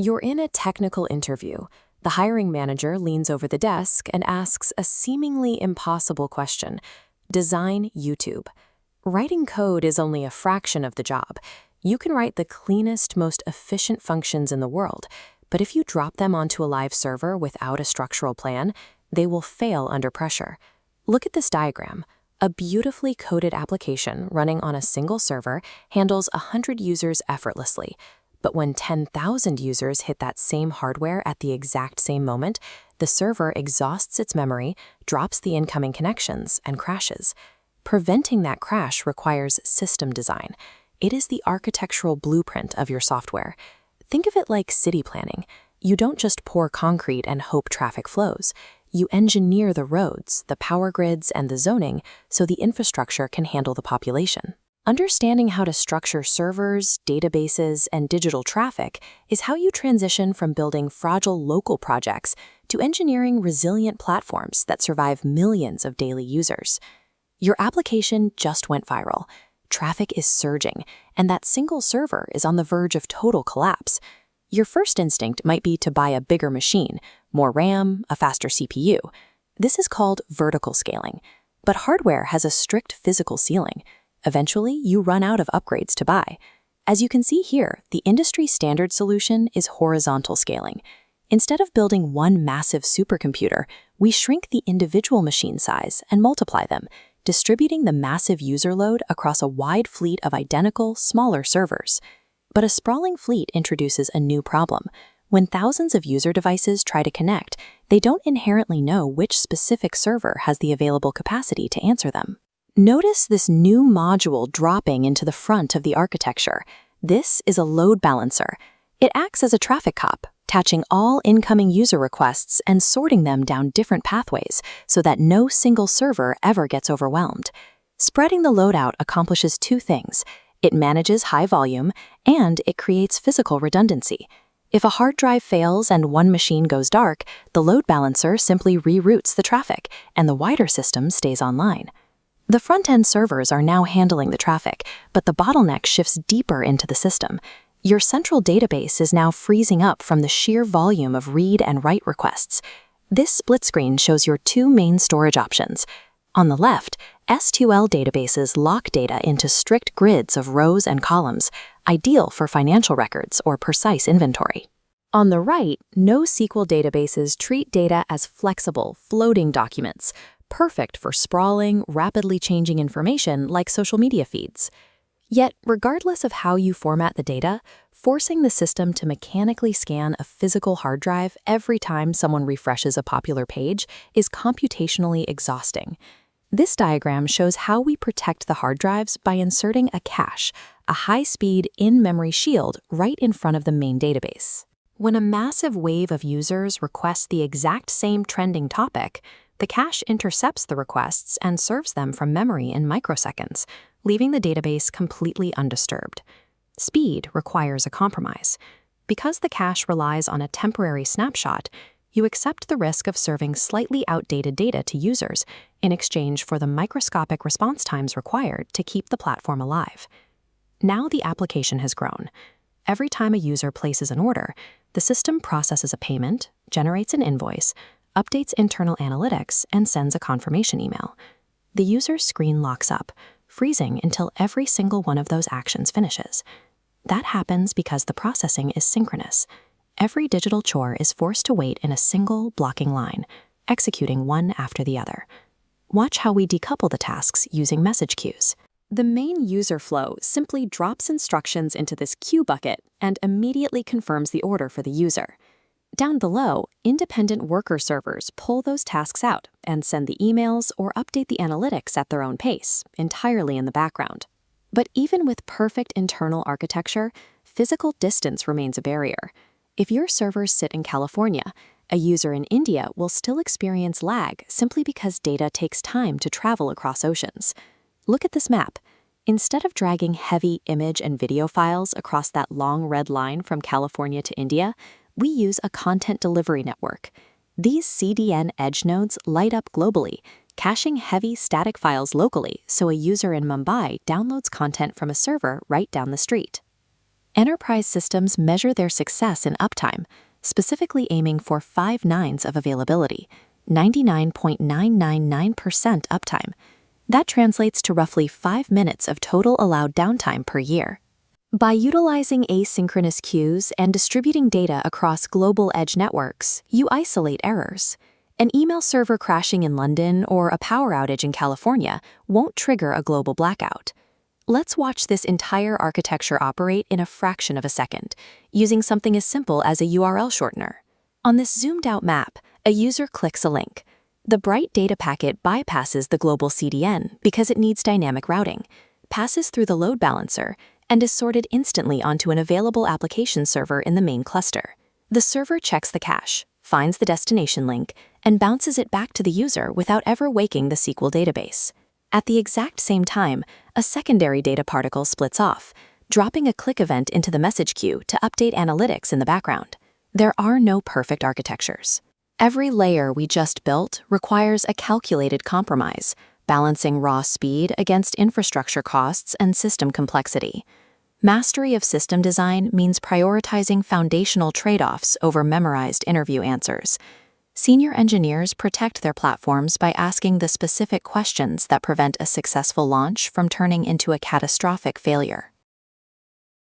You're in a technical interview. The hiring manager leans over the desk and asks a seemingly impossible question. Design YouTube. Writing code is only a fraction of the job. You can write the cleanest, most efficient functions in the world, but if you drop them onto a live server without a structural plan, they will fail under pressure. Look at this diagram. A beautifully coded application running on a single server handles 100 users effortlessly. But when 10,000 users hit that same hardware at the exact same moment, the server exhausts its memory, drops the incoming connections, and crashes. Preventing that crash requires system design. It is the architectural blueprint of your software. Think of it like city planning. You don't just pour concrete and hope traffic flows. You engineer the roads, the power grids, and the zoning so the infrastructure can handle the population. Understanding how to structure servers, databases, and digital traffic is how you transition from building fragile local projects to engineering resilient platforms that survive millions of daily users. Your application just went viral. Traffic is surging, and that single server is on the verge of total collapse. Your first instinct might be to buy a bigger machine, more RAM, a faster CPU. This is called vertical scaling. But hardware has a strict physical ceiling. Eventually, you run out of upgrades to buy. As you can see here, the industry standard solution is horizontal scaling. Instead of building one massive supercomputer, we shrink the individual machine size and multiply them, distributing the massive user load across a wide fleet of identical, smaller servers. But a sprawling fleet introduces a new problem. When thousands of user devices try to connect, they don't inherently know which specific server has the available capacity to answer them. Notice this new module dropping into the front of the architecture. This is a load balancer. It acts as a traffic cop, catching all incoming user requests and sorting them down different pathways so that no single server ever gets overwhelmed. Spreading the load out accomplishes two things. It manages high volume, and it creates physical redundancy. If a hard drive fails and one machine goes dark, the load balancer simply reroutes the traffic, and the wider system stays online. The front-end servers are now handling the traffic, but the bottleneck shifts deeper into the system. Your central database is now freezing up from the sheer volume of read and write requests. This split screen shows your two main storage options. On the left, SQL databases lock data into strict grids of rows and columns, ideal for financial records or precise inventory. On the right, NoSQL databases treat data as flexible, floating documents, perfect for sprawling, rapidly changing information like social media feeds. Yet, regardless of how you format the data, forcing the system to mechanically scan a physical hard drive every time someone refreshes a popular page is computationally exhausting. This diagram shows how we protect the hard drives by inserting a cache, a high-speed in-memory shield right in front of the main database. When a massive wave of users requests the exact same trending topic, the cache intercepts the requests and serves them from memory in microseconds, leaving the database completely undisturbed. Speed requires a compromise. Because the cache relies on a temporary snapshot, you accept the risk of serving slightly outdated data to users in exchange for the microscopic response times required to keep the platform alive. Now the application has grown. Every time a user places an order, the system processes a payment, generates an invoice, updates internal analytics, and sends a confirmation email. The user's screen locks up, freezing until every single one of those actions finishes. That happens because the processing is synchronous. Every digital chore is forced to wait in a single blocking line, executing one after the other. Watch how we decouple the tasks using message queues. The main user flow simply drops instructions into this queue bucket and immediately confirms the order for the user. Down below, independent worker servers pull those tasks out and send the emails or update the analytics at their own pace, entirely in the background. But even with perfect internal architecture, physical distance remains a barrier. If your servers sit in California, a user in India will still experience lag simply because data takes time to travel across oceans. Look at this map. Instead of dragging heavy image and video files across that long red line from California to India, we use a content delivery network. These CDN edge nodes light up globally, caching heavy static files locally so a user in Mumbai downloads content from a server right down the street. Enterprise systems measure their success in uptime, specifically aiming for 5 nines of availability, 99.999% uptime. That translates to roughly 5 minutes of total allowed downtime per year. By utilizing asynchronous queues and distributing data across global edge networks, you isolate errors. An email server crashing in London or a power outage in California won't trigger a global blackout. Let's watch this entire architecture operate in a fraction of a second, using something as simple as a URL shortener. On this zoomed-out map, a user clicks a link. The bright data packet bypasses the global CDN because it needs dynamic routing, passes through the load balancer, and is sorted instantly onto an available application server in the main cluster. The server checks the cache, finds the destination link, and bounces it back to the user without ever waking the SQL database. At the exact same time, a secondary data particle splits off, dropping a click event into the message queue to update analytics in the background. There are no perfect architectures. Every layer we just built requires a calculated compromise, balancing raw speed against infrastructure costs and system complexity. Mastery of system design means prioritizing foundational trade-offs over memorized interview answers. Senior engineers protect their platforms by asking the specific questions that prevent a successful launch from turning into a catastrophic failure.